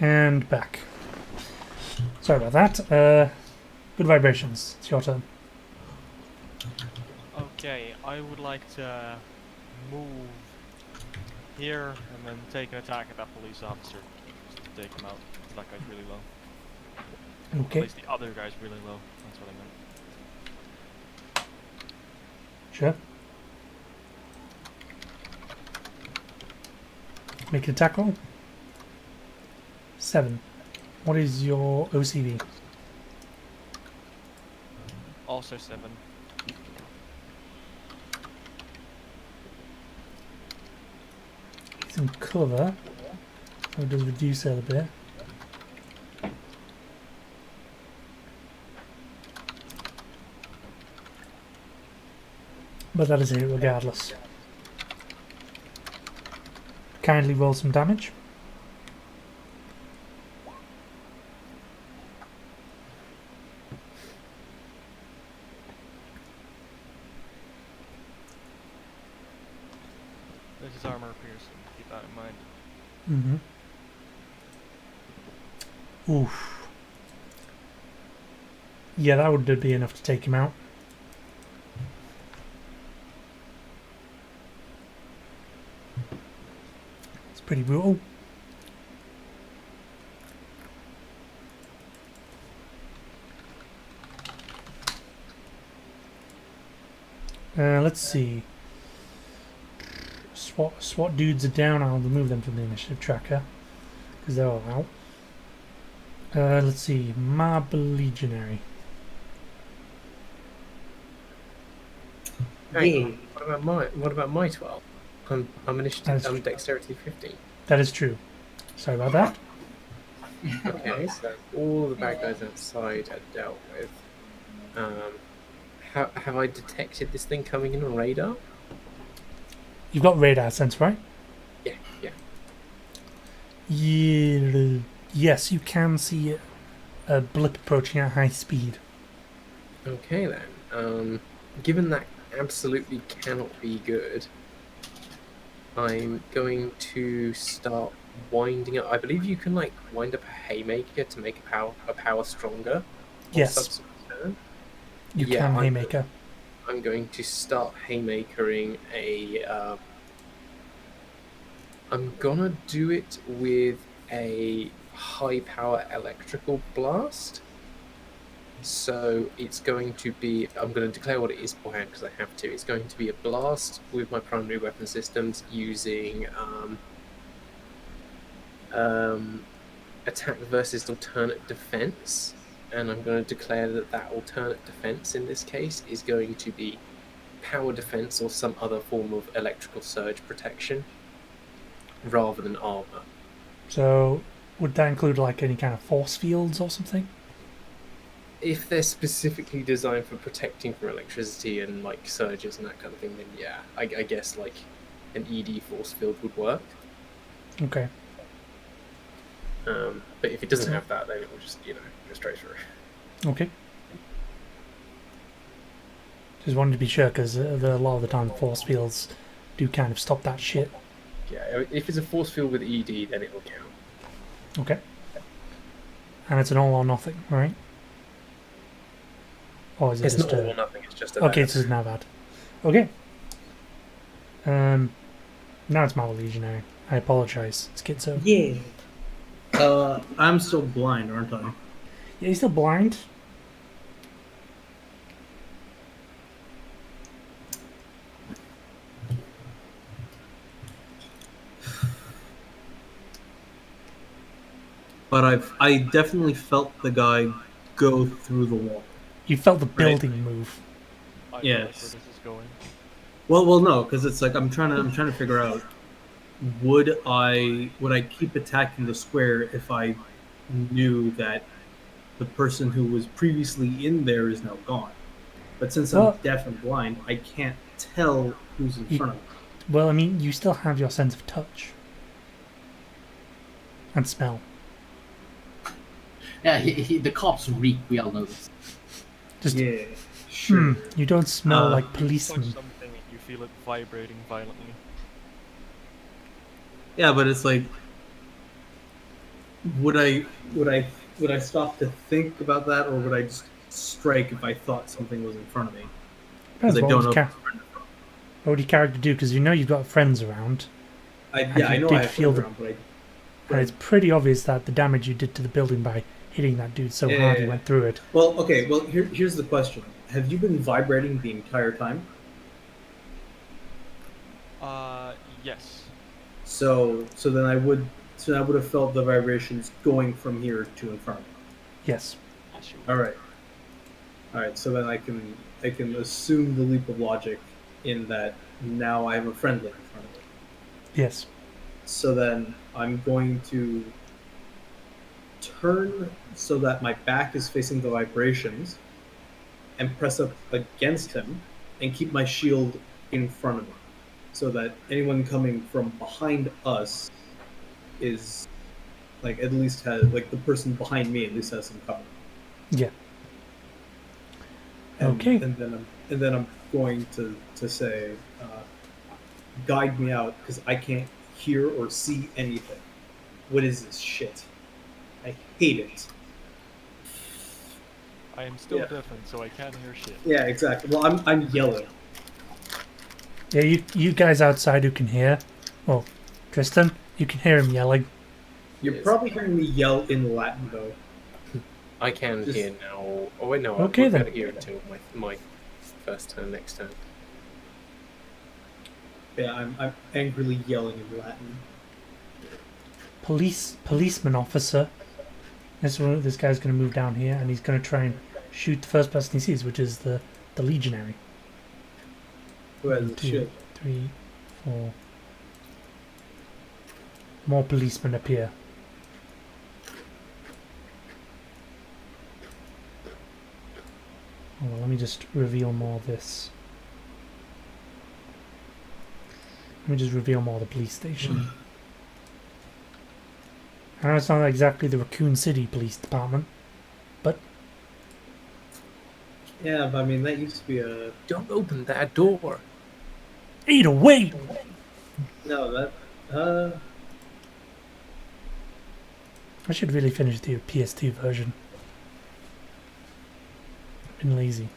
And back. Sorry about that. Good vibrations. It's your turn. Okay, I would like to move here and then take an attack at that police officer just to take him out. That guy's really low. Okay. At least the other guy's really low. That's what I meant. Sure. Make an attack roll. 7. What is your OCV? Also 7. Some cover. So it does reduce it a bit. But that is it regardless. Kindly roll some damage. This is armor piercing, keep that in mind. Mm-hmm. Oof. Yeah, that would be enough to take him out. It's pretty brutal. Let's see. SWAT dudes are down. I'll remove them from the initiative tracker because they're all out. Let's see. Marble Legionary. Hey, what about my 12? I'm initiative. I'm dexterity 15. That is true. Sorry about that. Okay, so all the bad guys outside are dealt with. Have I detected this thing coming in on radar? You've got radar sense, right? Yeah. Yeah. Yes, you can see a blip approaching at high speed. Okay then. Given that absolutely cannot be good, I'm going to start winding up. I believe you can like wind up a haymaker to make a power stronger. Yes. You can haymaker. I'm going to start haymakering a. I'm gonna do it with a high power electrical blast. So it's going to be. I'm going to declare what it is beforehand because I have to. It's going to be a blast with my primary weapon systems using attack versus alternate defense. And I'm going to declare that alternate defense in this case is going to be power defense or some other form of electrical surge protection rather than armor. So would that include like any kind of force fields or something? If they're specifically designed for protecting from electricity and like surges and that kind of thing, then yeah, I guess like an ED force field would work. Okay. But if it doesn't have that, then it will just, go straight through. Okay. Just wanted to be sure because a lot of the time force fields do kind of stop that shit. Yeah, if it's a force field with ED, then it will count. Okay. And it's an all or nothing, right? Or is it It's just not all or nothing, it's just a okay, it's just now bad. Okay. Now it's Marvel Legionary. I apologize, Schizo. Yeah. I'm still blind, aren't I? Yeah, you're still blind. But I definitely felt the guy go through the wall. You felt the building move. I know Yes. where this is going. Well, no, because it's like I'm trying to figure out would I keep attacking the square if I knew that the person who was previously in there is now gone. But since I'm deaf and blind, I can't tell who's in front of me. Well, I mean, you still have your sense of touch and smell. Yeah, the cops reek. We all know this. Just yeah, sure. You don't smell like Touch policemen. something and you feel it vibrating violently. Yeah, but it's like would I stop to think about that, or would I just strike if I thought something was in front of me? Because Depends I what don't would, know. your what would your character do? Because you know you've got friends around, I you know did I have feel friends the- around, but and it's pretty obvious that the damage you did to the building by hitting that dude so hard he Yeah. went through it. Well, okay. Well, here's the question: have you been vibrating the entire time? Yes. So then I would have felt the vibrations going from here to in front of me. Yes. Yes, you All right. So then I can assume the leap of logic in that now I have a friendly in front of me. Yes. So then I'm going to turn so that my back is facing the vibrations and press up against him and keep my shield in front of me so that anyone coming from behind us is like at least has like the person behind me at least has some cover. Yeah. And, Okay. And then I'm going to say, guide me out because I can't hear or see anything. What is this shit? I hate it. I am still Yeah. different, so I can't hear shit. Yeah, exactly. Well, I'm yelling. Yeah, you guys outside who can hear. Well, Tristan, you can hear him yelling. You're Yes. probably hearing me yell in Latin though. I can Just- hear now. Oh wait, no. Okay, I won't be then. able to hear until my first turn next turn. Yeah, I'm angrily yelling in Latin. Policeman officer. This guy's going to move down here and he's going to try and shoot the first person he sees, which is the legionary. Who has 1, a 2, shield? 3, 4. More policemen appear. Oh, well, let me just reveal more of this. Let me just reveal more of the police station. I know it's not exactly the Raccoon City Police Department. Yeah, but I mean that used to be a Don't open that door. Either way! no that I should really finish the PS2 version. I've been lazy.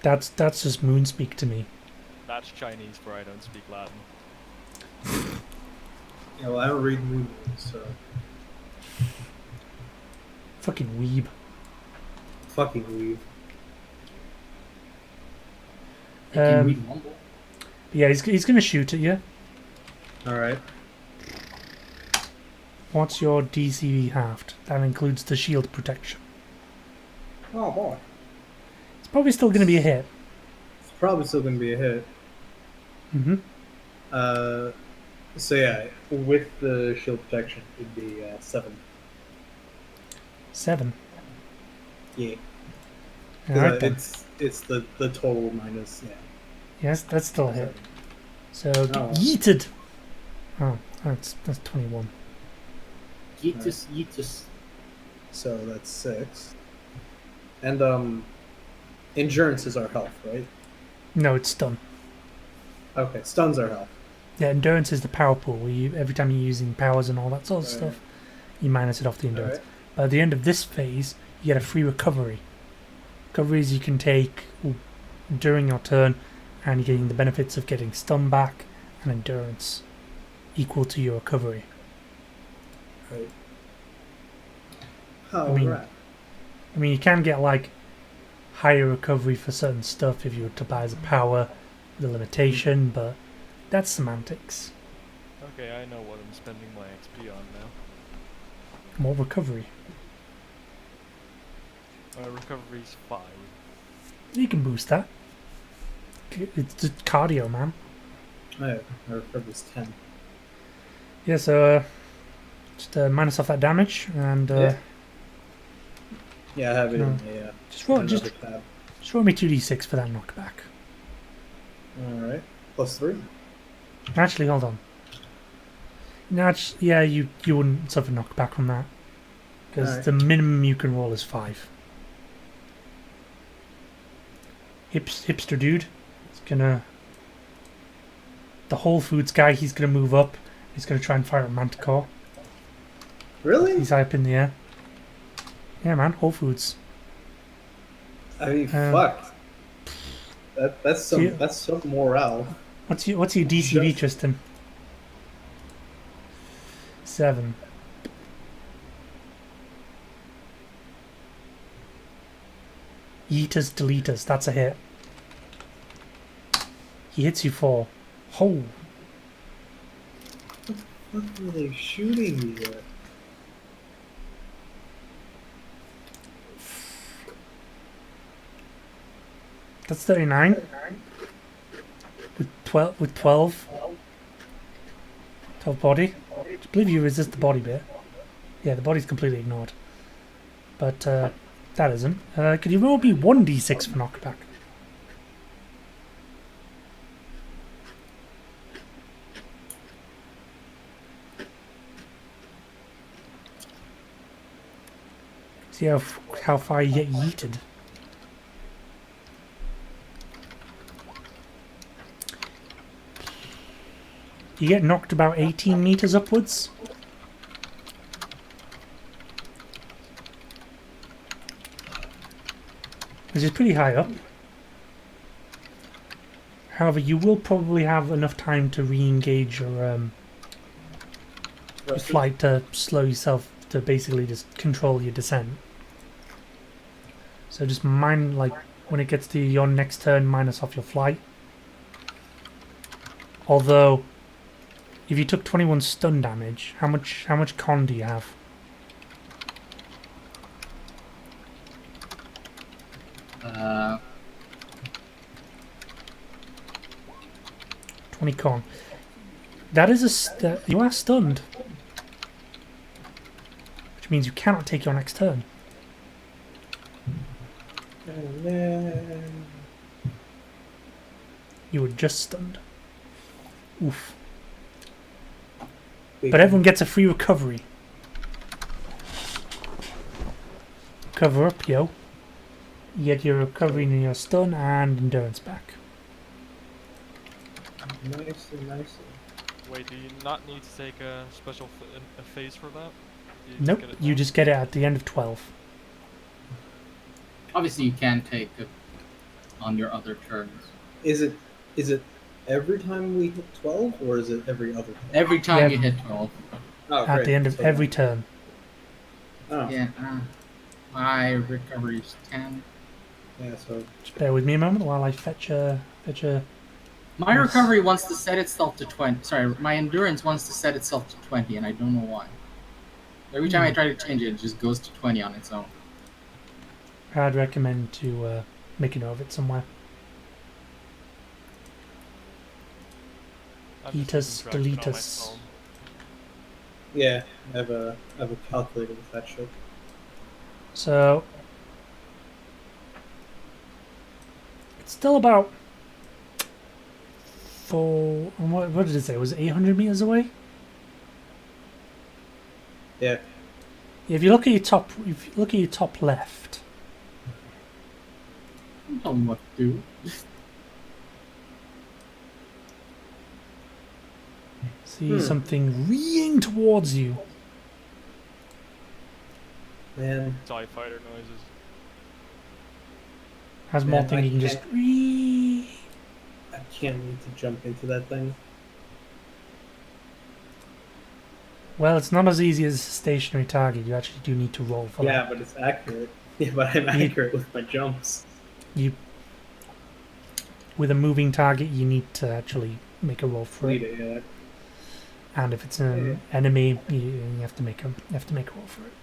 That's just Moonspeak to me. That's Chinese for I don't speak Latin. yeah. Well, I don't read movies, so Fucking weeb. fucking weave. I can Um, read Mumble. Yeah, he's gonna shoot at you. All right. What's your DC halved? That includes the shield protection. Oh boy. It's probably still gonna be a hit. It's probably still gonna be a hit. Mm-hmm. So yeah, with the shield protection, it'd be 7. 7. Yeah. 'Cause, Alright then. it's the total minus Yes, that's still a hit. So Oh. yeeted. Oh, that's 21. Yeetus. So that's 6. And endurance is our health, right? No, it's stun. Okay, stuns our health. Yeah, endurance is the power pool where you every time you're using powers and all that sort of Alright. stuff, you minus it off the endurance. Alright. But at the end of this phase, you get a free recovery. Recoveries you can take during your turn, and you're getting the benefits of getting stun back and endurance equal to your recovery. Right. I mean- Alright. I mean, you can get like higher recovery for certain stuff if you were to buy as a power with a limitation, but that's semantics. Okay, I know what I'm spending my XP on now. More recovery. My recovery's 5. You can boost that. It's just cardio, man. Oh, yeah, my recovery's 10. Yeah, so just minus off that damage and Yeah. Yeah, I have it No. in the just roll another just tab. roll me 2d6 for that knockback. Alright. +3. Actually, hold on. No, yeah, you wouldn't suffer knockback from that because Alright. the minimum you can roll is 5. hipster dude. He's gonna... The Whole Foods guy, he's gonna move up. He's gonna try and fire a Manticore. Really? He's high up in the air. Yeah, man, Whole Foods. I mean, Um, fuck. That's some morale. What's your DCV, Tristan? 7. Yeeters, deleters, that's a hit. He hits you 4. Oh, What were they shooting me at? that's 39. With 12 body. I believe you resist the body bit. Yeah, the body's completely ignored. But that isn't. Could you roll me 1d6 for knockback? See how far you get yeeted. You get knocked about 18 meters upwards. Which is pretty high up. However, you will probably have enough time to re-engage your flight to slow yourself to basically just control your descent. So just mind, like, when it gets to your next turn, minus off your flight. Although, if you took 21 stun damage, how much con do you have? Uh, 20 con. That is you are stunned, which means you cannot take your next turn. And then... You were just stunned. Oof. Wait, But everyone gets a free recovery. Cover up, yo. You get your recovery and your stun and endurance back. Nicely. Wait, do you not need to take a special a phase for that? Nope, get it you now? just get it at the end of 12. obviously, you can take it on your other turns. Is it every time we hit 12, or is it every other time? Every time Yeah. you hit 12. Oh, At great. the end of So- every turn. Oh, Yeah. My recovery is 10. yeah, so... Just bear with me a moment while I fetch a... My Yes. recovery wants to set itself to 20. Sorry, my endurance wants to set itself to 20, and I don't know why. Every time I try to change it, it just goes to 20 on its own. I'd recommend to make a note of it somewhere. I'm Eat just us, keeping track delete of it on my us. phone. Yeah, I have a calculator with that shit. So... It's still about... What did it say? Was it 800 meters away? Yeah. If you look at your top left, Don't tell me what to do. see something reeing towards you. Man, TIE fighter noises. Has more Man, thing I you can just ree. I can't wait to jump into that thing. Well, it's not as easy as a stationary target. You actually do need to roll for Yeah, that. but it's accurate. Yeah, but I'm accurate with my jumps. With a moving target, you need to actually make a roll for it. Yeah. And if it's an enemy, you have to make a roll for it.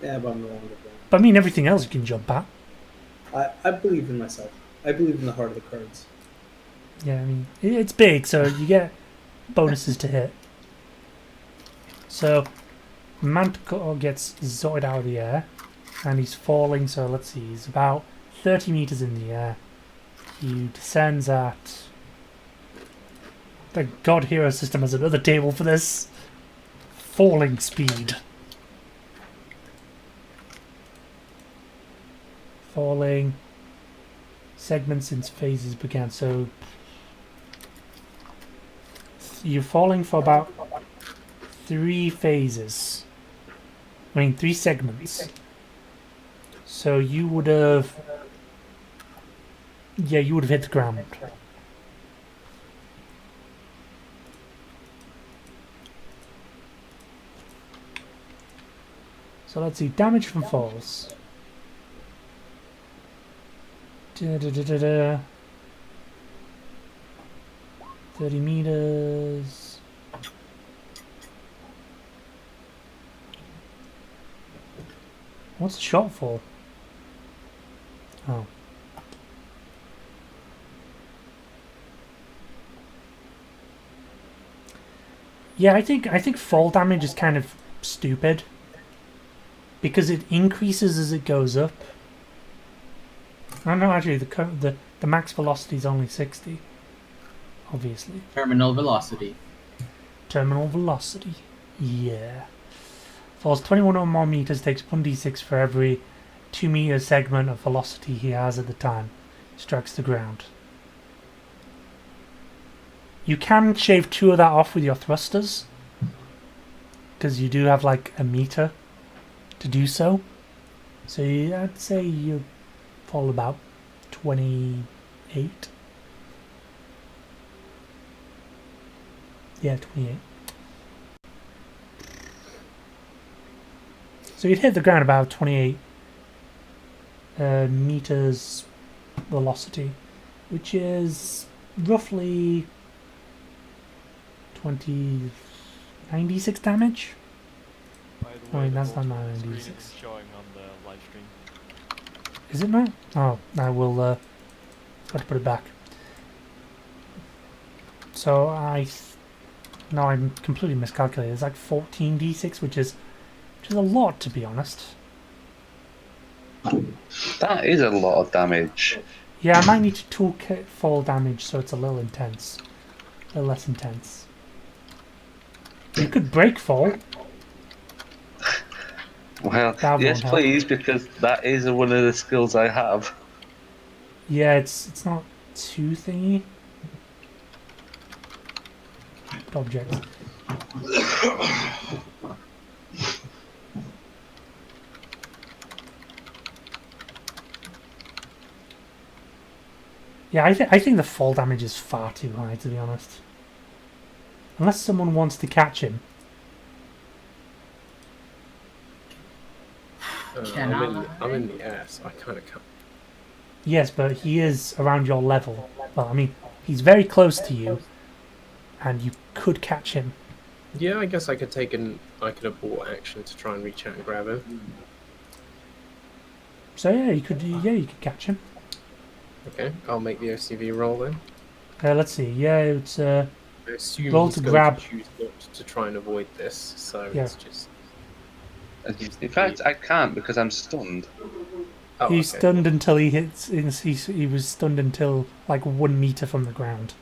Yeah, but I'm wrong with But I mean, everything else you can jump at. that. I believe in myself. I believe in the heart of the cards. Yeah, I mean, it's big, so you get bonuses to hit. So, Manticore gets zoid out of the air, and he's falling, so let's see, he's about 30 meters in the air. He descends at... The God Hero system has another table for this. Falling speed. Falling segments since phases began. So you're falling for about 3 phases. I mean, 3 segments. So you would have... Yeah, you would have hit the ground. So let's see, damage from falls. 30 meters. What's the shortfall? Oh. Yeah, I think fall damage is kind of stupid because it increases as it goes up. I don't know, actually the max velocity is only 60. Obviously. Terminal velocity. Terminal velocity. Yeah. Falls 21 or more meters, takes 1d6 for every 2 meter segment of velocity he has at the time. Strikes the ground. You can shave 2 of that off with your thrusters, because you do have like a meter to do so. So I'd say you fall about 28. Yeah, 28. So you'd hit the ground about 28 meters velocity, which is roughly 96 damage. By the Oh, way, wait, the that's not roll screen 96. is showing on the live stream. Is it not? Oh, I will got to put it back. So no, I'm completely miscalculated. It's like 14d6, which is a lot, to be honest. That is a lot of damage. Yeah, I might need to toolkit fall damage so it's a little intense, a little less intense. You could break fall. Well, That yes, won't help. please, because that is one of the skills I have. Yeah, it's not too thingy. Objects. Yeah, I think the fall damage is far too high, to be honest. Unless someone wants to catch him. I'm in the air, so I kind of can't. Yes, but he is around your level. Well, I mean, he's very close to you, and you could catch him. Yeah, I guess I could abort action to try and reach out and grab him. So yeah, you could catch him. Okay, I'll make the OCV roll then. Let's see. Yeah, it's I assume Roll he's to going grab. to choose not to try and avoid this, so Yeah. it's just... In fact, I can't because I'm stunned. Oh, he's okay. stunned until he hits. He was stunned until like 1 meter from the ground.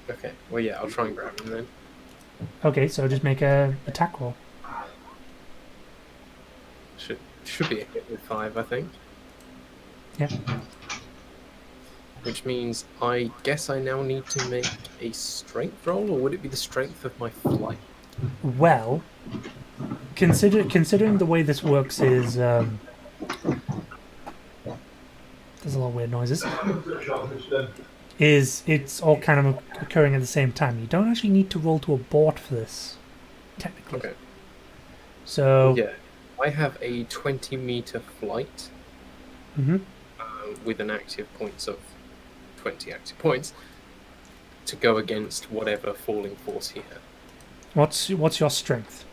Okay, well yeah, I'll try and grab him then. Okay, so just make a attack roll. Should be a hit with 5, I think. Yeah. Which means I guess I now need to make a strength roll, or would it be the strength of my flight? Well, considering the way this works is there's a lot of weird noises. It's all kind of occurring at the same time. You don't actually need to roll to abort for this, technically. Okay. So Yeah, I have a 20-meter flight Mhm. with an active points of 20 active points to go against whatever falling force he had. What's your strength?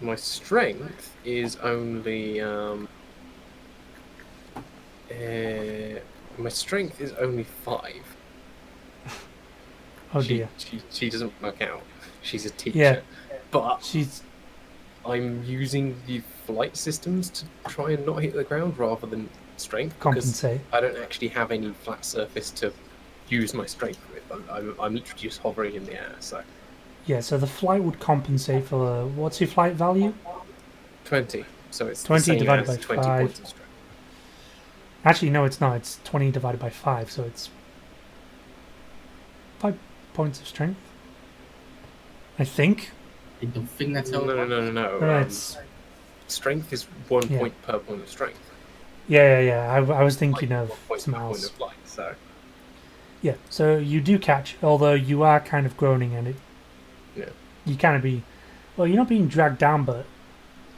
My strength is only my strength is only 5. Oh dear. She doesn't work out. She's a teacher. Yeah. But She's I'm using the flight systems to try and not hit the ground rather than strength. compensate. Because I don't actually have any flat surface to use my strength with. I'm literally just hovering in the air. So Yeah, so the flight would compensate for what's your flight value? 20. So it's 20 the same divided as by 20 5. points of strength. Actually, no, it's not. It's 20 divided by 5, so it's 5 points of strength. I think. I don't think that's how No, it no, works. no, no, No, no. it's Strength is 1 Yeah. point per point of strength. yeah. I was thinking Like, of 1 point something per point else. of light. So Yeah, so you do catch, although you are kind of groaning, and Yeah. you kind of be, well, you're not being dragged down, but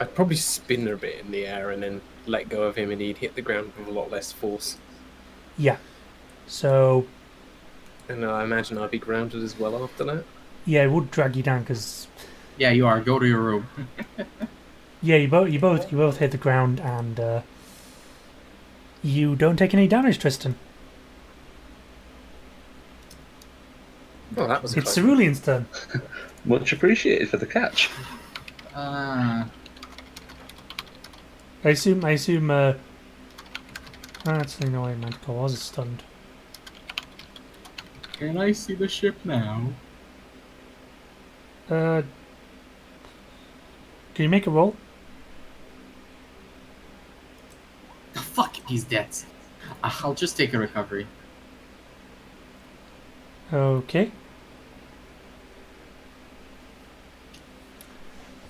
I'd probably spin a bit in the air and then let go of him, and he'd hit the ground with a lot less force. yeah. So And I imagine I'd be grounded as well after that. yeah, it would drag you down because Yeah, you are. Go to your room. yeah, you both hit the ground, and you don't take any damage, Tristan. Oh, that was It's close. Cerulean's turn. Much appreciated for the catch. Ah, I assume. Actually, no, Manticore was stunned. can I see the ship now? Can you make a roll? The fuck, he's dead. I'll just take a recovery. Okay.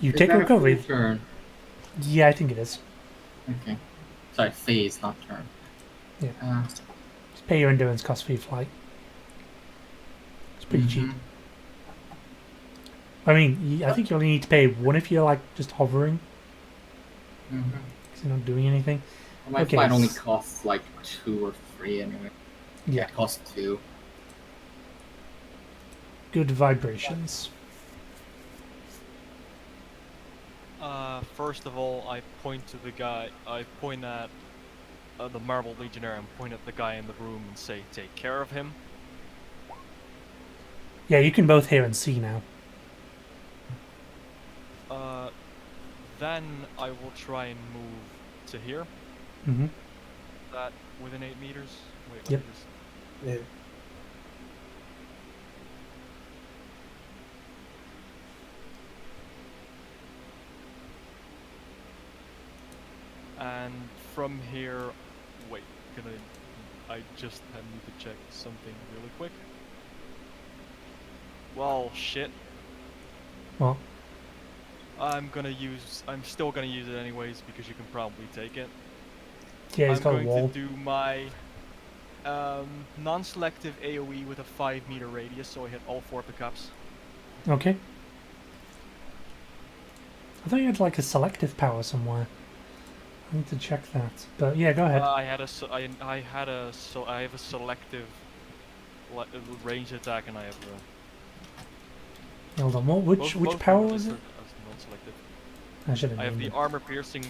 You Is take a that recovery. full turn? Yeah, I think it is. Okay. Sorry, phase, not turn. Yeah. Just pay your endurance cost for your flight. It's pretty cheap. mhm. I mean, I think you only need to pay one if you're like just hovering, Mhm. because you're not doing anything. Well, my Okay, flight only s- costs like 2 or 3 anyway. Yeah, It costs 2. good vibrations. First of all, I point to the guy. I point at the Marble Legionnaire and point at the guy in the room and say, "Take care of him." Yeah, you can both hear and see now. Then I will try and move to here. Hmm. That within 8 meters. Wait, let Yep. me just. Yeah. And from here, wait, I just need to check something really quick. Well, shit. Well, I'm still gonna use it anyways because you can probably take it. yeah, he's I'm got a going wall. to do my non-selective AoE with a 5-meter radius, so I hit all 4 pickups. Okay. I thought you had like a selective power somewhere. I need to check that. But yeah, go ahead. I have a selective range attack, and I have Hold on, which both which of power them are was just it? non-selective. I should have I have named the it. armor piercing,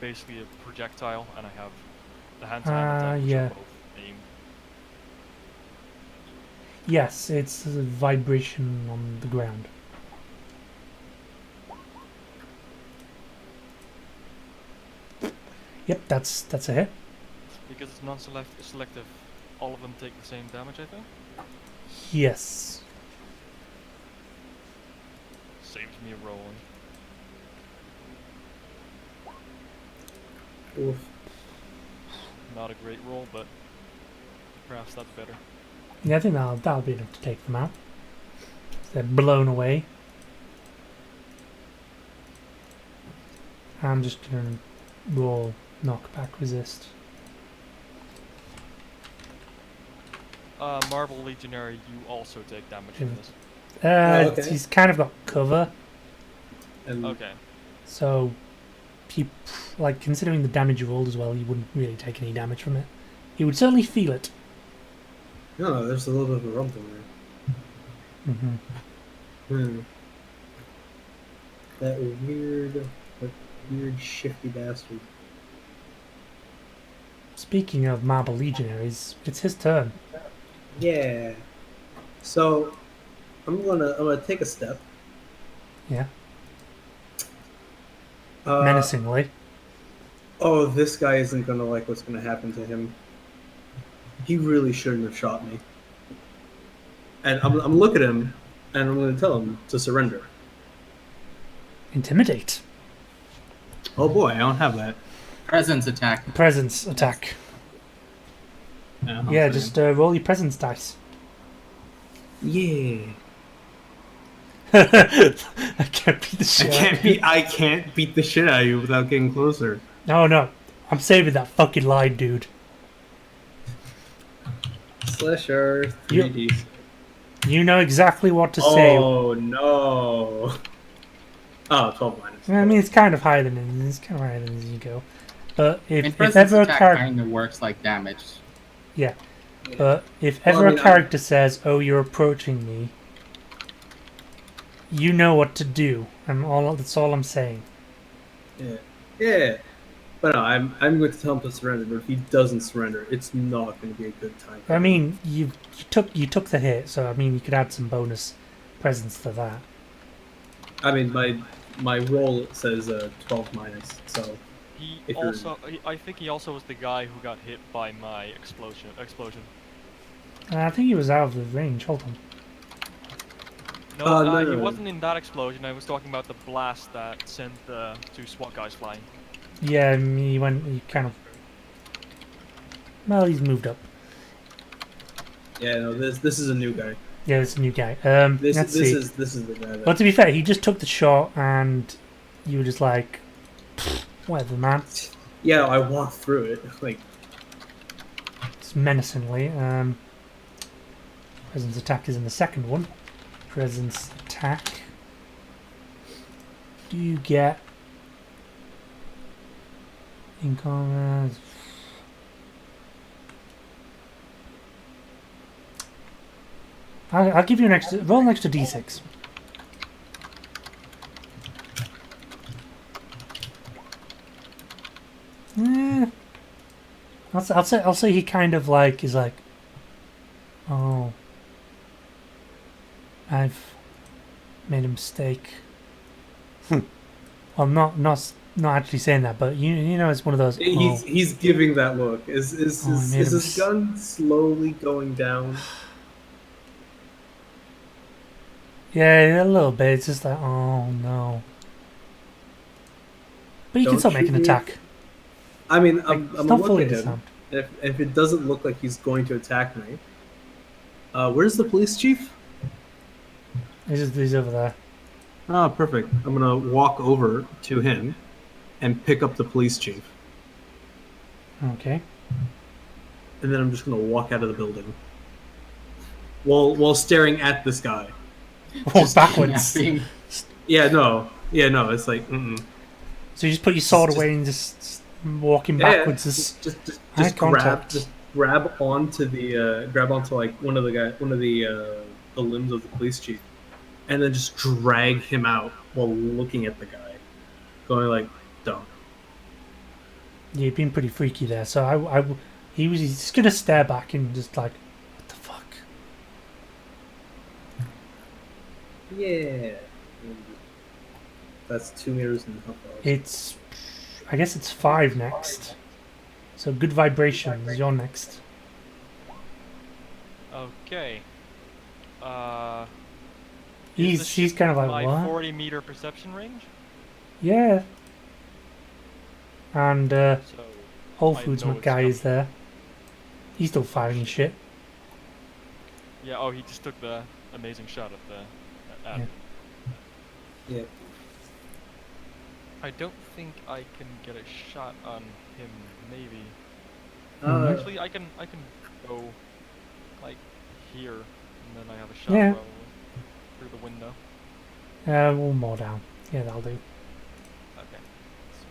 basically a projectile, and I have the hand-to-hand attack, which yeah. are both aim. Yes, it's a vibration on the ground. Yep, that's a hit. Because it's non-selective, all of them take the same damage, I think. Yes. Saves me rolling. Oof. Not a great roll, but perhaps that's better. Yeah, I think that'll be enough to take them out. They're blown away. I'm just gonna roll knockback resist. Marble Legionary, you also take damage Yeah. from this. Okay. He's kind of got cover, And Okay. so he, like, considering the damage you rolled as well, he wouldn't really take any damage from it. He would certainly feel it. no, there's a little bit of a rumble there. Hmm. That weird shifty bastard. Speaking of Marble Legionaries, it's his turn. Yeah. So I'm gonna take a step. Yeah, Uh, menacingly. Oh, this guy isn't gonna like what's gonna happen to him. He really shouldn't have shot me. And I'm looking at him, and I'm gonna tell him to surrender. Intimidate. Oh boy, I don't have that. Presence attack. Presence attack. Yeah, just roll your presence dice. Yeah. I can't beat the shit. I can't beat the shit out of you without getting closer. No, I'm saving that fucking line, dude. Slasher You- 3D. You know exactly what to say. Oh no. Oh, 12 minus. I mean, it's kind of higher than it is. It's kind of higher than you go. But And if presence ever a attack character, kind of works like damage. but if Well, ever I mean, a character says, "Oh, you're approaching me," you know what to do. That's all I'm saying. Yeah. But no, I'm going to tell him to surrender. But if he doesn't surrender, it's not going to be a good time. I mean, you took the hit, so I mean, you could add some bonus presence to that. I mean, my roll says 12 minus, so I think he also was the guy who got hit by my explosion. I think he was out of the range. Hold on. No, no. he wasn't in that explosion. I was talking about the blast that sent the 2 SWAT guys flying. Yeah, I mean, he kind of. Well, he's moved up. yeah, no, this is a new guy. Yeah, it's a new guy. This Let's see. is the guy. That, But to be fair, he just took the shot, and you were just like, whatever, man. yeah, I walked through it like. It's menacingly. Presence attack is in the second one. Presence attack. Do you get in combat? I'll give you an extra. Roll an extra d6. I'll say he kind of like is like, oh, I've made a mistake. Well, not actually saying that, but you know, it's one of those. He's giving that look. Is his gun slowly going down? Yeah, a little bit. It's just like, oh no. But you can still make an attack. I mean, I'm It's not gonna fully look at him. disarmed. If it doesn't look like he's going to attack me, where's the police chief? He's over there. Oh, perfect. I'm gonna walk over to him and pick up the police chief, Okay. and then I'm just gonna walk out of the building while staring at this guy. Walk backwards. Kidnapping. Yeah, no. It's like, So you just put your sword away and just walking backwards. Just grab onto like one of the limbs of the police chief, and then just drag him out while looking at the guy, going like, "Don't." Yeah, you've been pretty freaky there. So he's just gonna stare back and just like, what the fuck? Yeah. That's 2 meters and a half. I guess it's 5 next. So good vibrations. You're next. Okay. He's kind of like, my what? 40-meter perception range. Yeah. And So Whole I Foods know it's guy coming. is there. He's still firing shit. Yeah. Oh, he just took the amazing shot at the. At Yeah. Yeah. I don't think I can get a shot on him. Maybe. Actually, I can go like here, and then I have a shot Yeah. probably through the window. One more down. Yeah, that'll do. Okay.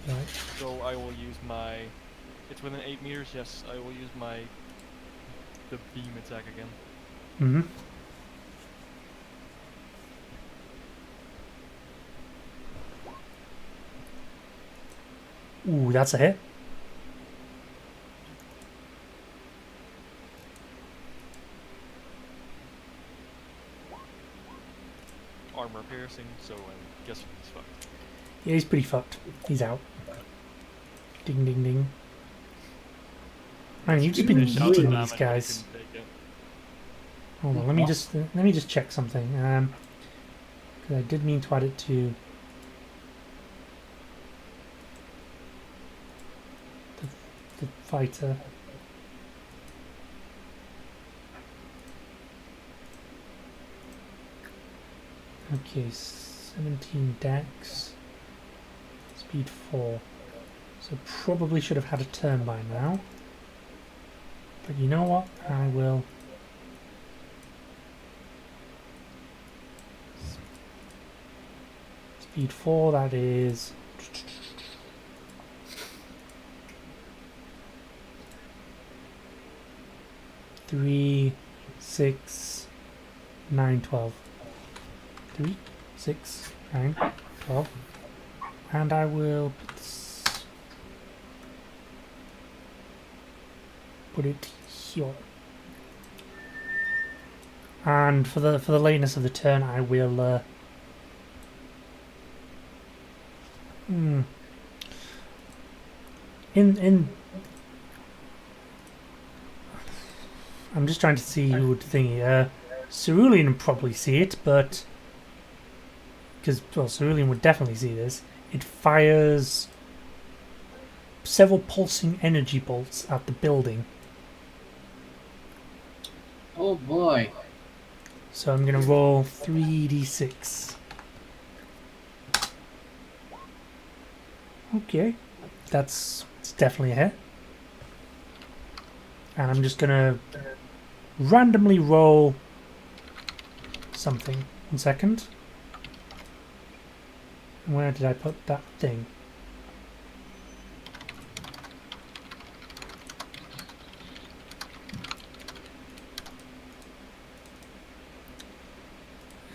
Right. So I will use my. It's within 8 meters. Yes, I will use the beam attack again. Mm-hmm. Ooh, that's a hit. Armor piercing, so I'm guessing he's fucked. Yeah, he's pretty fucked. He's out. Ding, ding, ding. Man, you've just been Finish out the eating damage, these but he guys. couldn't take it. Hold on, let me just check something. Because I did mean to add it to the fighter. Okay, 17 dex. Speed 4. So probably should have had a turn by now. But you know what? I will... Speed 4, that is... 3, 6, 9, 12. 3, 6, 9, 12. And I will put it here. And for the lateness of the turn, I will in I'm just trying to see who would think. Cerulean would probably see it, but because well, Cerulean would definitely see this. It fires several pulsing energy bolts at the building. Oh boy. So I'm going to roll 3d6. Okay, it's definitely a hit. And I'm just going to randomly roll something. 1 second. Where did I put that thing?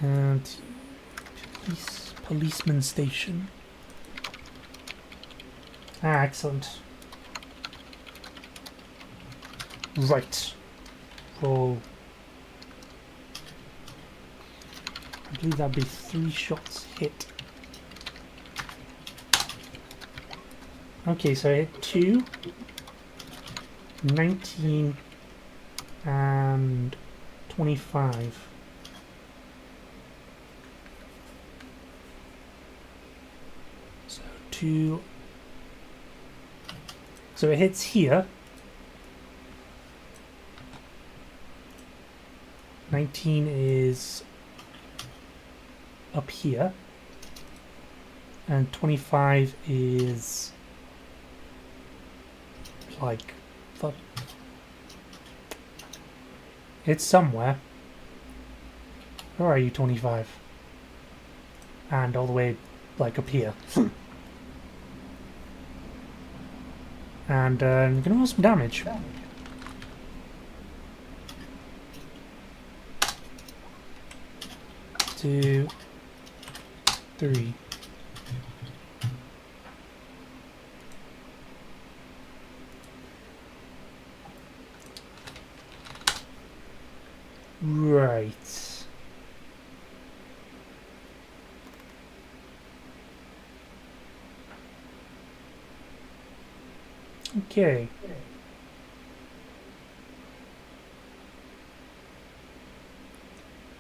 And policeman station. Ah, excellent. Right. Roll. I believe that'd be 3 shots hit. Okay, so I hit 2, 19, and 25. So 2. So it hits here. 19 is up here. And 25 is like it's somewhere. Where are you, 25? And all the way like up here. And I'm gonna roll some damage. 2, 3. Right. Okay.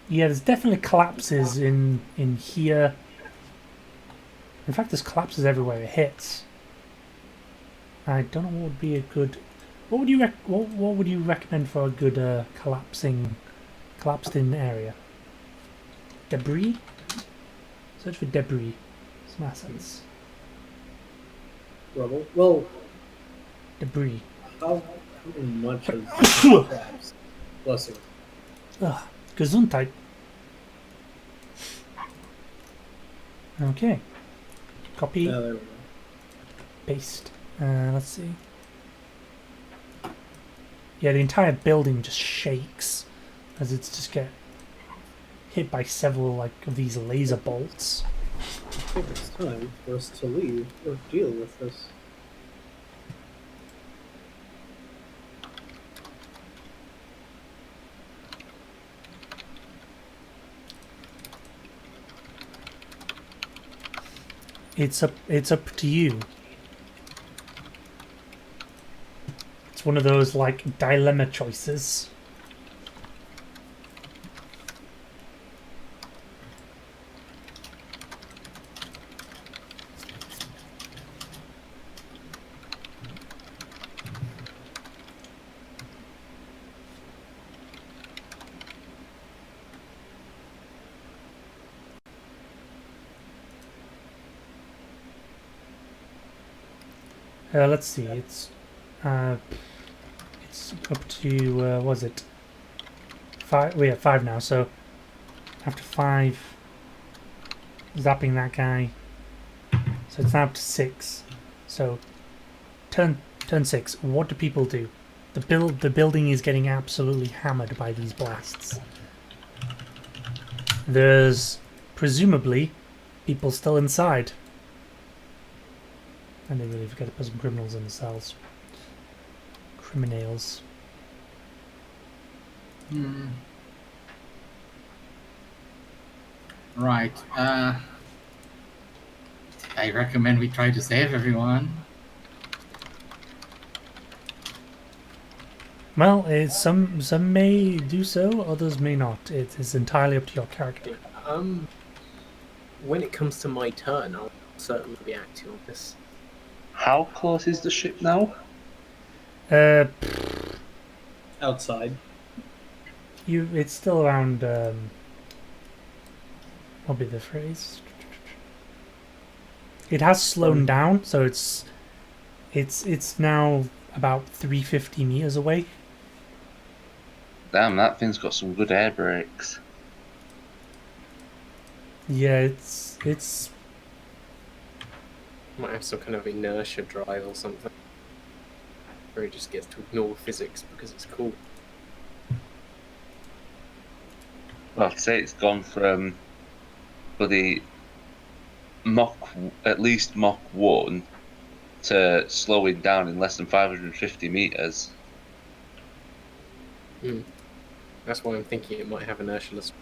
Yeah, there's definitely collapses in here. In fact, there's collapses everywhere it hits. I don't know what would be a good. What would you what would you recommend for a good collapsed in area? Debris. Search for debris. Some assets. Rubble. Well, Debris. how much of crabs? Blessing. Ugh. Gesundheit. Okay. Copy. There we go. Paste. Let's see. Yeah, the entire building just shakes as it's just get hit by several like of these laser bolts. I think it's time for us to leave or deal with this. It's up to you. It's one of those like dilemma choices. Let's see. It's up to was it 5? We have 5 now. So after 5, zapping that guy. So it's now up to 6. So turn 6. What do people do? The building is getting absolutely hammered by these blasts. There's presumably people still inside. And they really forget to put some criminals in the cells. Criminals. Right. I recommend we try to save everyone. Well, some may do so, others may not. It is entirely up to your character. When it comes to my turn, I'll certainly be acting on this. How close is the ship now? Outside. It's still around. What'll be the phrase? It has slowed down, so it's now about 350 meters away. Damn, that thing's got some good air brakes. Yeah, it's Might have some kind of inertia drive or something. Or it just gets to ignore physics because it's cool. Well, I'd say it's gone from bloody at least Mach 1 to slowing down in less than 550 meters. That's why I'm thinking it might have inertialess.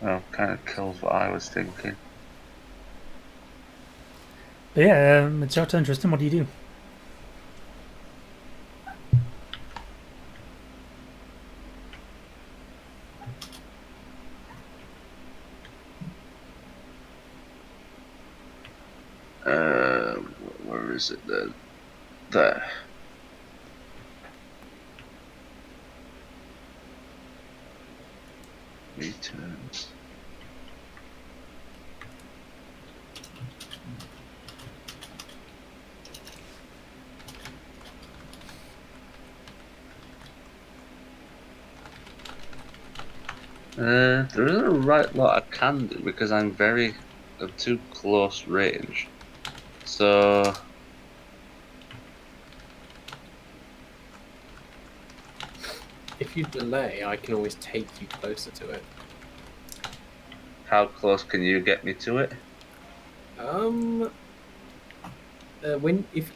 Well, kind of kills what I was thinking. But yeah, it's your turn, Tristan. What do you do? Where is it then? There. Returns. There isn't a right lot I can do because I'm too close range. So If you delay, I can always take you closer to it. how close can you get me to it?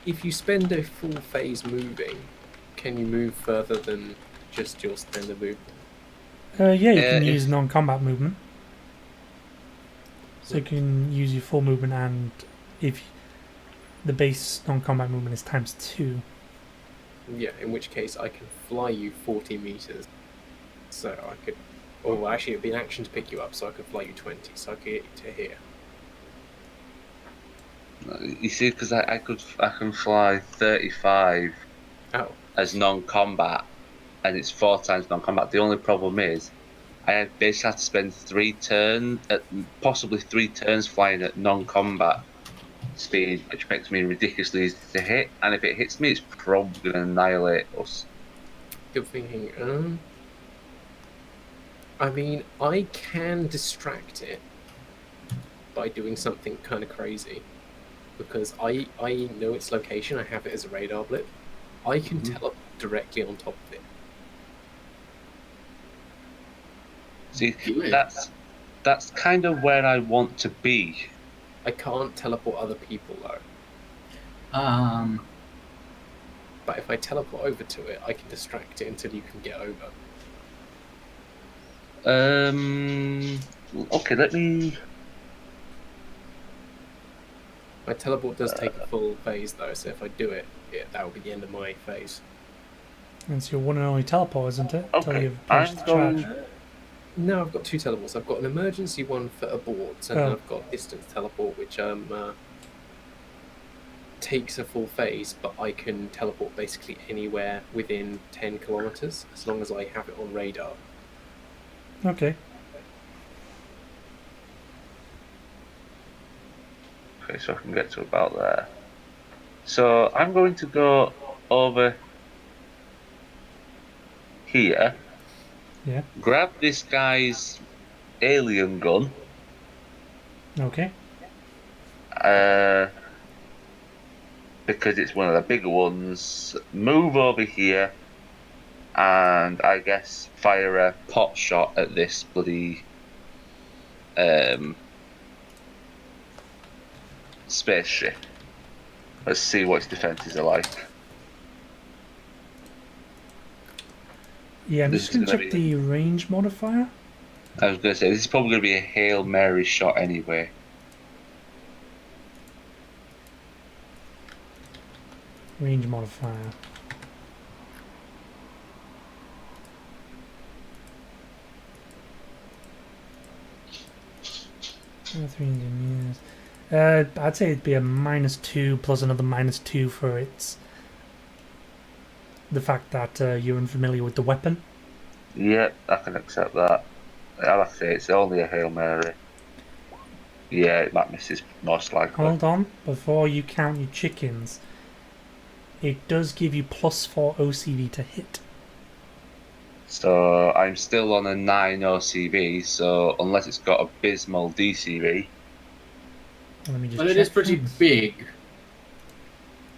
If you spend a full phase moving, can you move further than just your standard movement? Yeah, you can if- use non-combat movement. So you can use your full movement, and if the base non-combat movement is ×2. Yeah, in which case I can fly you 40 meters. So I could... Oh, actually, it'd be an action to pick you up, so I could fly you 20, so I could get you to here. You see, because I can fly 35 Oh. as non-combat, and it's 4 times non-combat. The only problem is, I basically have to spend possibly three turns flying at non-combat speed, which makes me ridiculously easy to hit. And if it hits me, it's probably going to annihilate us. Good thinking. I mean, I can distract it by doing something kind of crazy. Because I know its location, I have it as a radar blip. I can teleport directly on top of it. See, that's kind of where I want to be. I can't teleport other people though. But if I teleport over to it, I can distract it until you can get over. Okay, let me... My teleport does take a full phase though, so if I do it, that will be the end of my phase. It's your one and only teleport, isn't it? Until Okay, you've finished the charge. No, I've got 2 teleports. I've got an emergency one for aborts, and then I've got distance teleport, which takes a full phase, but I can teleport basically anywhere within 10 kilometers, as long as I have it on radar. Okay. Okay, so I can get to about there. So I'm going to go over here, Yeah. grab this guy's alien gun, Okay. because it's one of the bigger ones, move over here, and I guess fire a pot shot at this bloody spaceship. Let's see what its defenses are like. Yeah, I'm This just is going to gonna check be- the range modifier. I was going to say, this is probably going to be a Hail Mary shot anyway. Range modifier. I'd say it'd be a -2 plus another -2 for its the fact that you're unfamiliar with the weapon. Yep, I can accept that. I'll have to say, it's only a Hail Mary. Yeah, that misses most likely. Hold on, before you count your chickens, it does give you +4 OCV to hit. So I'm still on a 9 OCV, so unless it's got abysmal DCV. Let me just But it check is pretty things. big.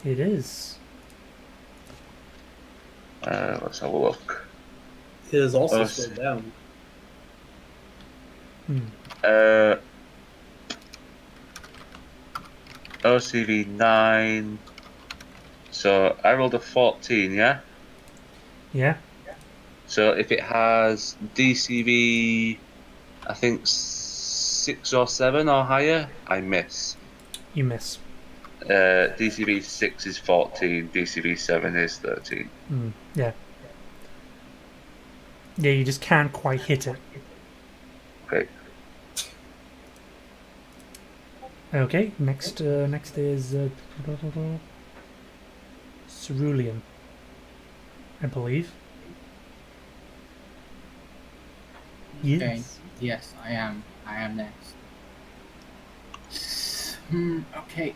It is. Let's have a look. It is also Oh, slowed down. OCV 9. So I rolled a 14, yeah? Yeah. So if it has DCV, I think 6 or 7 or higher, I miss. You miss. DCV 6 is 14, DCV 7 is 13. Yeah. Yeah, you just can't quite hit it. Okay. Okay, next is Cerulean, I believe. Yes. Okay. Yes, I am. I am next. Okay.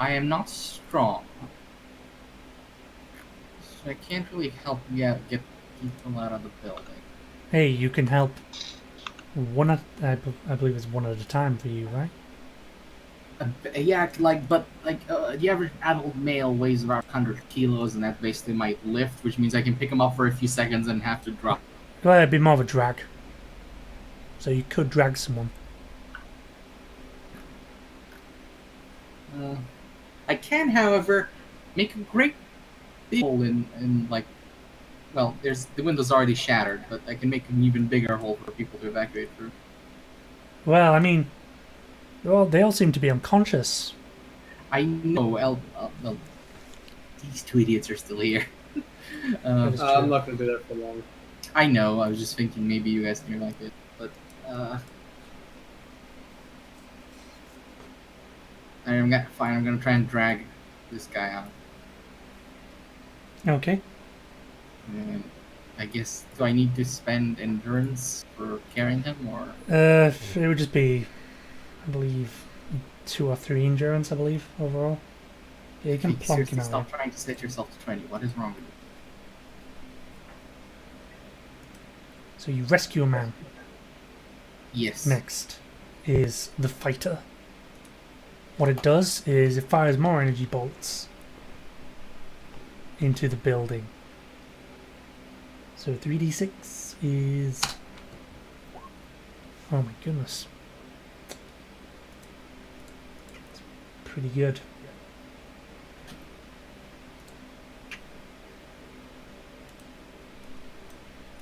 I am not strong, so I can't really help get people out of the building. Hey, you can help one at I believe it's one at a time for you, right? Yeah, the average adult male weighs about 100 kilos, and that's basically my lift, which means I can pick him up for a few seconds and have to drop. Well, it'd be more of a drag. So you could drag someone. I can, however, make a great big hole in like, well, there's the window's already shattered, but I can make an even bigger hole for people to evacuate through. Well, I mean, they all seem to be unconscious. I know. Well, these two idiots are still here. That is I'm true. not going to do that for long. I know. I was just thinking maybe you guys can like it, but I'm gonna try and drag this guy out. Okay. And I guess, do I need to spend endurance for carrying him, or? It would just be, I believe, 2 or 3 endurance, I believe, overall. Yeah, you can Hey, plonk him seriously, out. stop trying to set yourself to 20. What is wrong with you? So you rescue a man. Yes. Next is the fighter. What it does is it fires more energy bolts into the building. So 3d6 is... Oh my goodness. It's pretty good.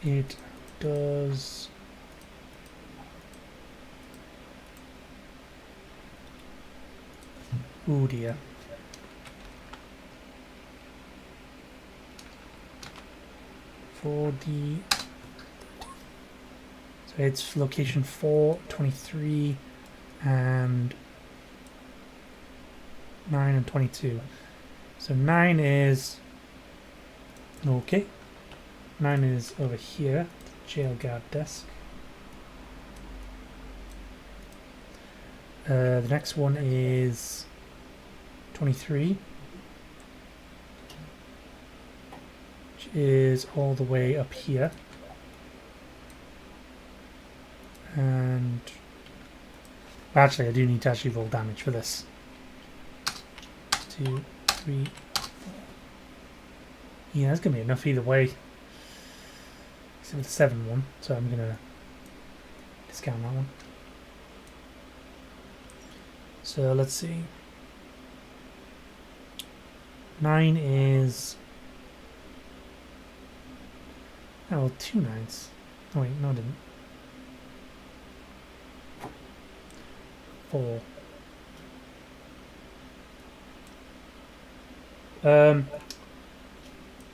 It does... Oh dear. For the... So it's location 4, 23, and 9 and 22. So 9 is... Okay. 9 is over here, jail guard desk. The next one is 23, which is all the way up here. And actually, I do need to actually roll damage for this. 2, 3, 4. Yeah, that's gonna be enough either way. Except for the 7 one, so I'm gonna discount that one. So let's see. 9 is... oh, well, 2 9s. Oh wait, no I didn't. 4.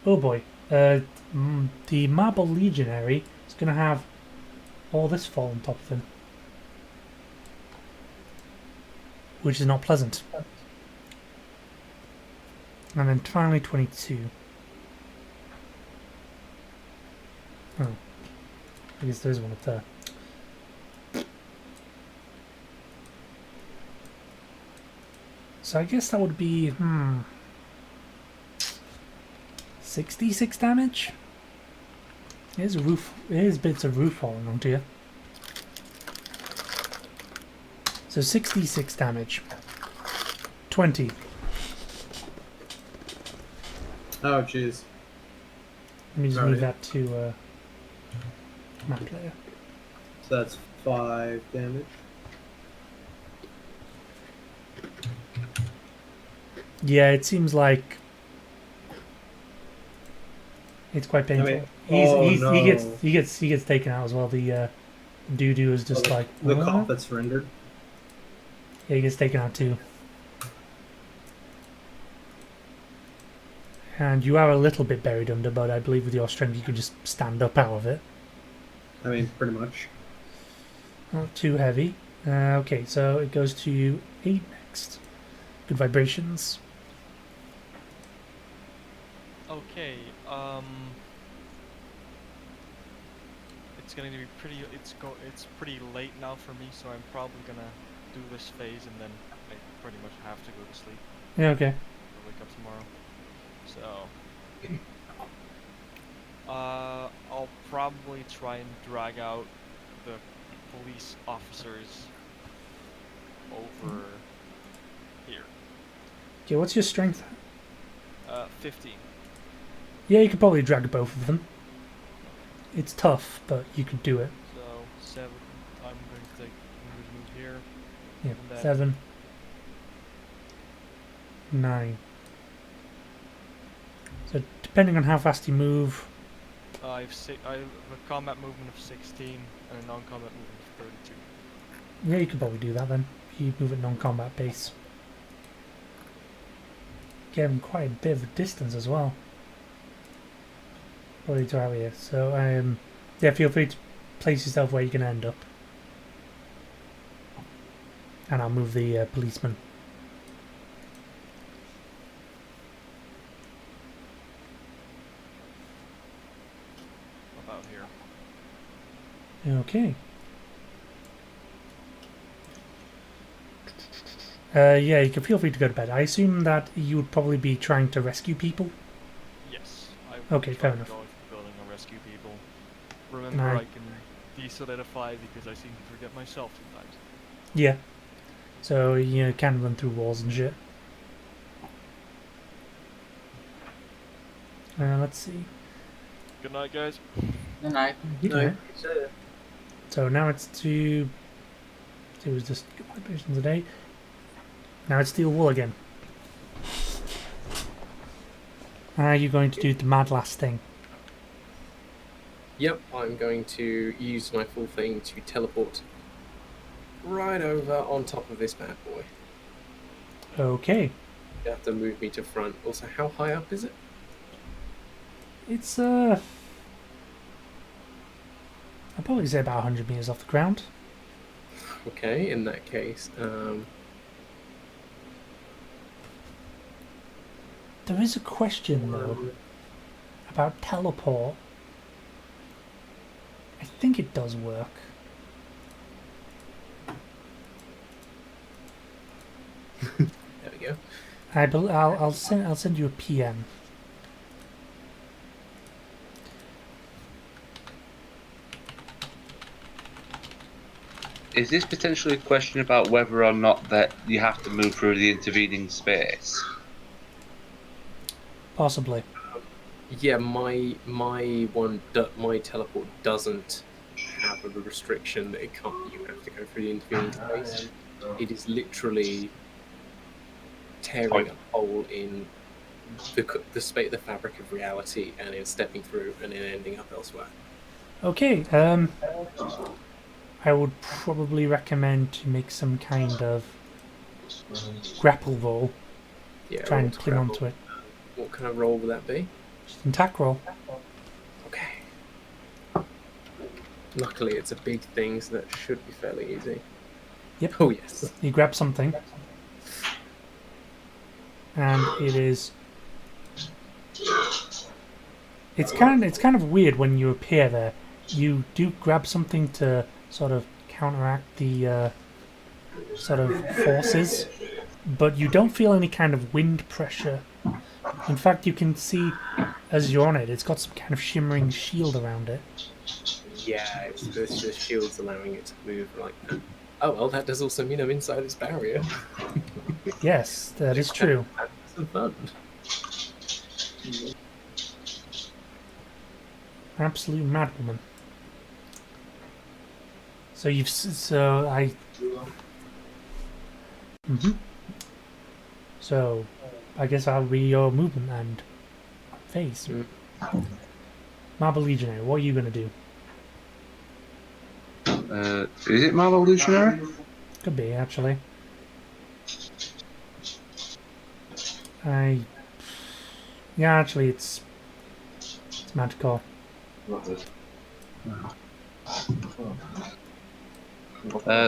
Oh boy. The Marble Legionary is going to have all this fall on top of him. Which is not pleasant. And then finally 22. Oh. I guess there's one up there. So I guess that would be 66 damage. Here's a roof. Here's bits of roof falling onto you. So 66 damage. 20. Oh, jeez. Let me just Alright. move that to map layer. So that's 5 damage. Yeah, it seems like it's quite painful. I mean, no. He gets taken out as well. The doo-doo is just like the "What?" cop that surrendered. Yeah, he gets taken out too. And you are a little bit buried under, but I believe with your strength you can just stand up out of it. I mean, pretty much. Not too heavy. Okay, so it goes to 8 next. Good vibrations. Okay, it's going to be pretty. It's pretty late now for me, so I'm probably gonna do this phase and then I pretty much have to go to sleep. Yeah, okay. I'll wake up tomorrow. So, I'll probably try and drag out the police officers over here. Okay, what's your strength? 15. Yeah, you could probably drag both of them. It's tough, but you could do it. So 7. I'm going to move here. Yeah, And then- 7, 9. So depending on how fast you move, I have a combat movement of 16 and a non-combat movement of 32. yeah, you could probably do that then. If you move at non-combat pace. Give him quite a bit of a distance as well. Probably to out here. So yeah, feel free to place yourself where you're gonna end up. And I'll move the policeman. About here. Okay. Yeah, you can feel free to go to bed. I assume that you would probably be trying to rescue people. Yes. I will Okay, try fair to enough. go into the building and rescue people. Remember, Right. I can de-solidify because I seem to forget myself sometimes. Yeah. So you can run through walls and shit. Let's see. Good night, guys. Good night. Okay. So now it's to... It was just good vibrations a day. Now it's steel wool again. Are you going to do the mad last thing? Yep, I'm going to use my full thing to teleport right over on top of this bad boy. Okay. You have to move me to front. Also, how high up is it? It's I'd probably say about 100 meters off the ground. Okay, in that case, There is a question though about teleport think it does work. There we go. I'll send you a PM. Is this potentially a question about whether or not that you have to move through the intervening space? Possibly. Yeah, my teleport doesn't have a restriction that it can't. You have to go through the intervening space. It is literally tearing a hole in the fabric of reality, and then stepping through, and then ending up elsewhere. Okay. I would probably recommend to make some kind of grapple roll. Yeah. Try and what's cling grapple? onto it. What kind of roll would that be? Just an attack roll. Okay. Luckily, it's a big thing, so that should be fairly easy. Yep. Oh yes. You grab something, and it is. It's kind of weird when you appear there. You do grab something to sort of counteract the sort of forces, but you don't feel any kind of wind pressure. In fact, you can see as you're on it, it's got some kind of shimmering shield around it. Yeah, it's the shield's allowing it to move like that. Oh well, that does also mean I'm inside its barrier. Yes, that is true. That's some fun. Absolute madwoman. So So, I guess I'll be your movement and phase. Marble Legionary, what are you gonna do? Is it Marble Legionary? Could be, actually. Yeah, actually, it's Manticore.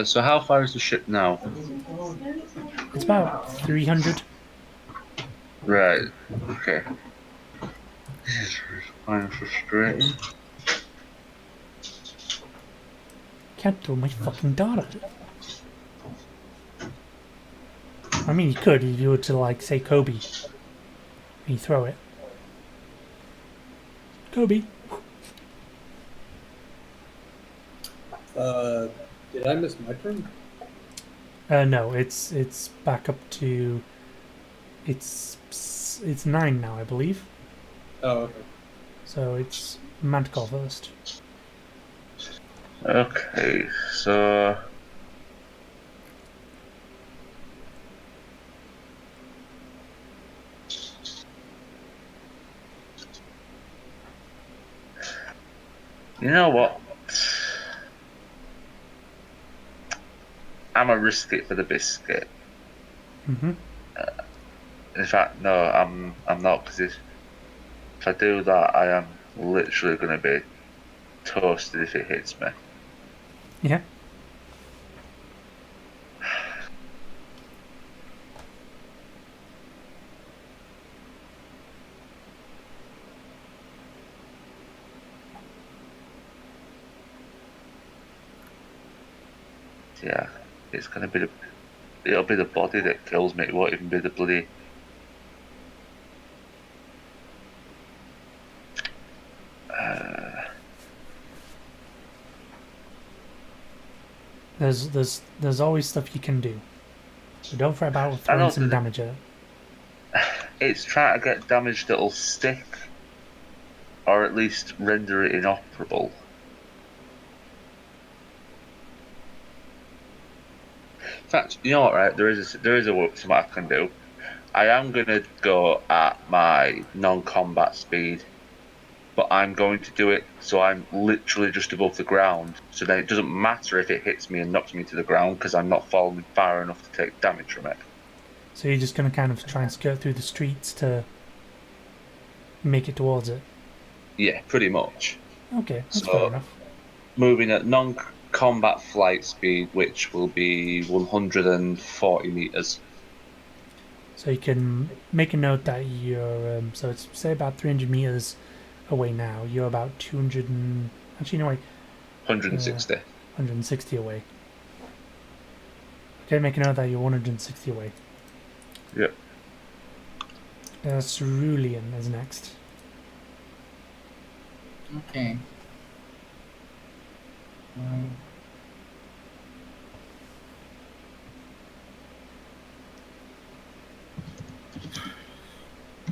So how far is the ship now? It's about 300. Right. Okay. This is kind of frustrating. Can't throw my fucking dart at it. I mean, you could if you were to, like, say Kobe. And you throw it. Kobe. Did I miss my turn? No, it's back up to. It's 9 now, I believe. Oh, okay. So it's Manticore first. Okay, so you know what? I'm gonna risk it for the biscuit. Mm-hmm. In fact, no, I'm not, because if I do that, I am literally gonna be toasted if it hits me. Yeah. Yeah, it's gonna be it'll be the body that kills me. It won't even be the bloody. There's always stuff you can do. So don't fret about I know throwing some that- damage at it. It's trying to get damage that'll stick, or at least render it inoperable. In fact, you know what? Right, there is something I can do. I am gonna go at my non-combat speed, but I'm going to do it so I'm literally just above the ground. So then it doesn't matter if it hits me and knocks me to the ground, because I'm not falling far enough to take damage from it. So you're just going to kind of try and skirt through the streets to make it towards it. Yeah, pretty much. Okay, that's So- fair enough. Moving at non-combat flight speed, which will be 140 meters. So you can make a note that you're so it's say about 300 meters away now. You're about 200 and actually no wait, 160. 160 away. Okay, make a note that you're 160 away. Yep. Cerulean is next. Okay.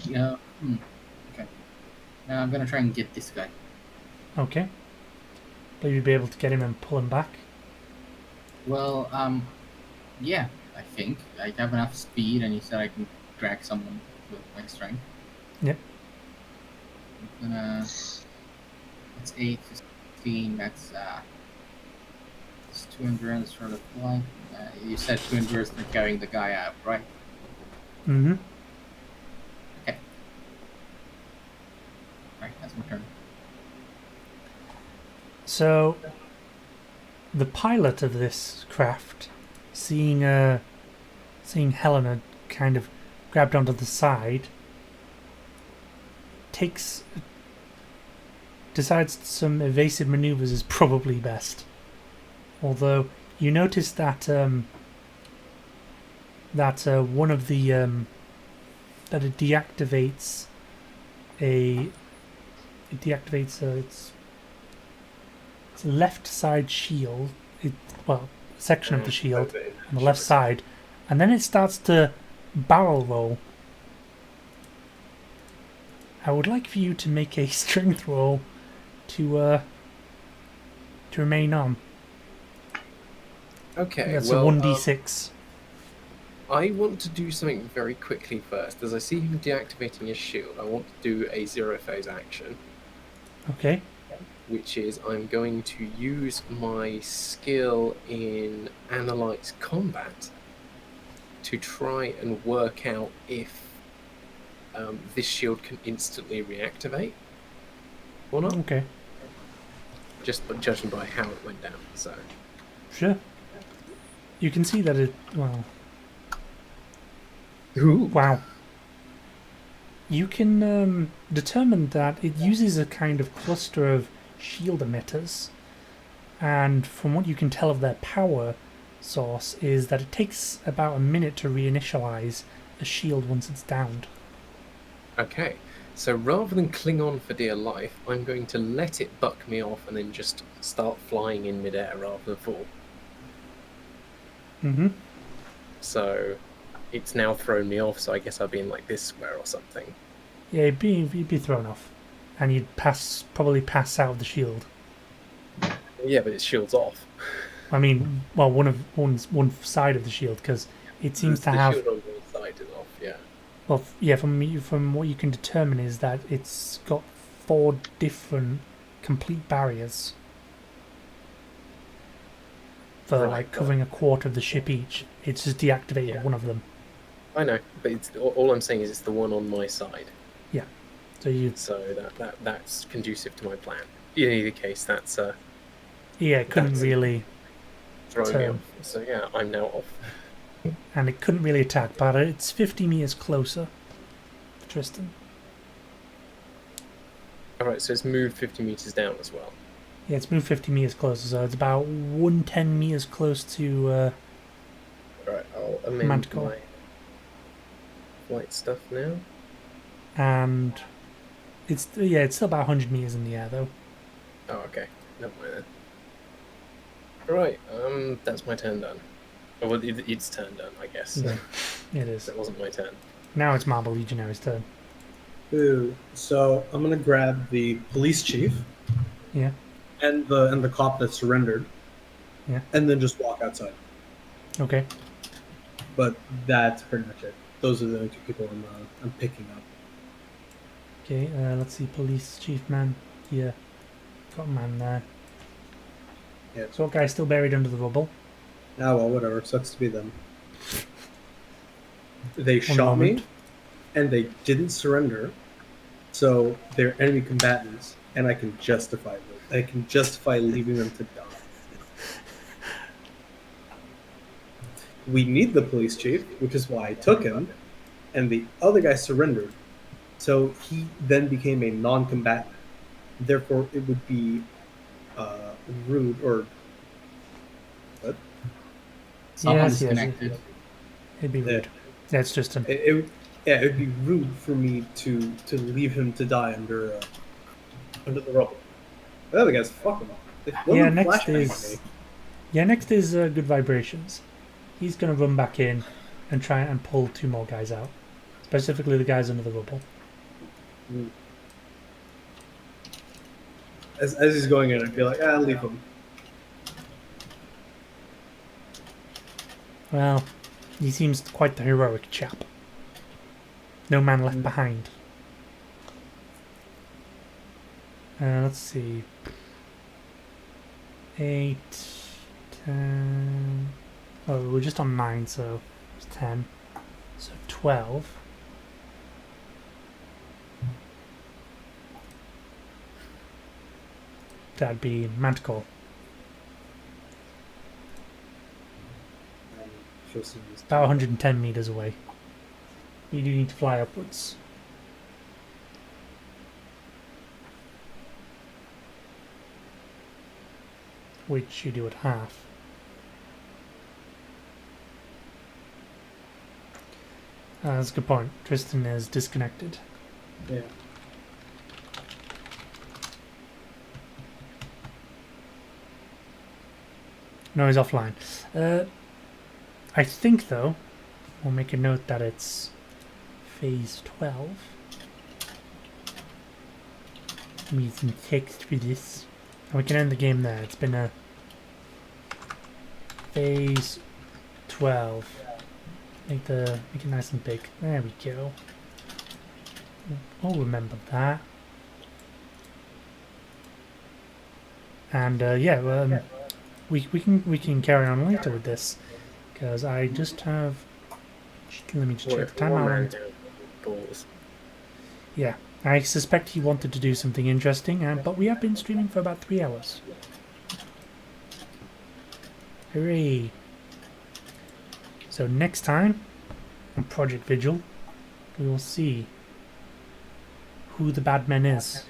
Yeah. Okay. Now I'm gonna try and get this guy. Okay. Will you be able to get him and pull him back? Well, yeah, I think I have enough speed, and you said I can drag someone with my strength. Yep. I'm gonna. That's 8, 15. That's 2 endurance for the flight. You said 2 endurance for carrying the guy out, right? Mm-hmm. Okay. Right, that's my turn. So, the pilot of this craft, seeing Helena kind of grabbed onto the side, decides some evasive maneuvers is probably best. Although you notice that one of the that it deactivates its left side shield, section of the shield on the left side, and then it starts to barrel roll. I would like for you to make a strength roll to remain on. Okay, That's well, a 1d6. I want to do something very quickly first. As I see him deactivating his shield, I want to do a zero phase action, Okay. which is I'm going to use my skill in Analyze Combat to try and work out if this shield can instantly reactivate or not. Okay. Just judging by how it went down. So Sure. You can see that it. Well. Ooh. Wow. You can determine that it uses a kind of cluster of shield emitters, and from what you can tell of their power source is that it takes about a minute to reinitialize a shield once it's downed. Okay, so rather than cling on for dear life, I'm going to let it buck me off and then just start flying in midair rather than fall. Mm-hmm. So it's now thrown me off, so I guess I'll be in like this square or something. Yeah, you'd be thrown off, and you'd probably pass out of the shield. Yeah, but its shield's off. I mean, well, one side of the shield, because it seems to the have. shield on one side is off, yeah. Well, yeah, from what you can determine is that it's got 4 different complete barriers for Right, like covering a quarter of the ship each. It's just deactivated one of them. I know, but it's all I'm saying is it's the one on my side. So that's conducive to my plan. In either case, that's it couldn't that's really, throwing me off. So yeah, I'm now off. and it couldn't really attack, but it's 50 meters closer to Tristan. Alright, so it's moved 50 meters down as well. Yeah, it's moved 50 meters closer, so it's about 110 meters close to Alright, I'll amend Manticore. my flight stuff now. And it's still about 100 meters in the air though. Oh, okay. Never mind then. Alright, that's my turn done. Oh, well, it's turn done, I guess. Yeah, it is. That wasn't my turn. Now it's Marble Legionary's turn. Ooh. So I'm gonna grab the police chief. Yeah. And the cop that surrendered. Yeah. And then just walk outside. Okay. But that's pretty much it. Those are the only 2 people I'm picking up. Okay, let's see, police chief man. Yeah, got a man there. Yeah. So what guy's still buried under the rubble? Ah, well, whatever. Sucks to be them. They One shot me, moment. and they didn't surrender, so they're enemy combatants, and I can justify them. I can justify leaving them to die. We need the police chief, which is why I took him, and the other guy surrendered, so he then became a non-combatant. Therefore, it would be rude or what? Someone Yes, is yes, connected. It'd be Yeah. rude. That's just an. Yeah, it'd be rude for me to leave him to die under the rubble. The other guys, fuck him. Yeah, next is good vibrations. He's gonna run back in and try and pull 2 more guys out, specifically the guys under the rubble. As he's going in, I'd be like, leave him. Well, he seems quite the heroic chap. No man left behind. Let's see. 8, 10. Oh, we're just on 9, so it's 10. So 12. That'd be Manticore. About 110 meters away. You do need to fly upwards. Which you do at half. That's a good point. Tristan is disconnected. Yeah. No, he's offline. I think, though, we'll make a note that it's phase 12. Need some text for this. And we can end the game there. It's been a phase 12. Make it nice and big. There we go. I'll remember that. And we can carry on later with this, because I just have. Let me just check the time. Yeah, I suspect he wanted to do something interesting, but we have been streaming for about 3 hours. Hooray! So next time on Project Vigil, we will see who the bad man is.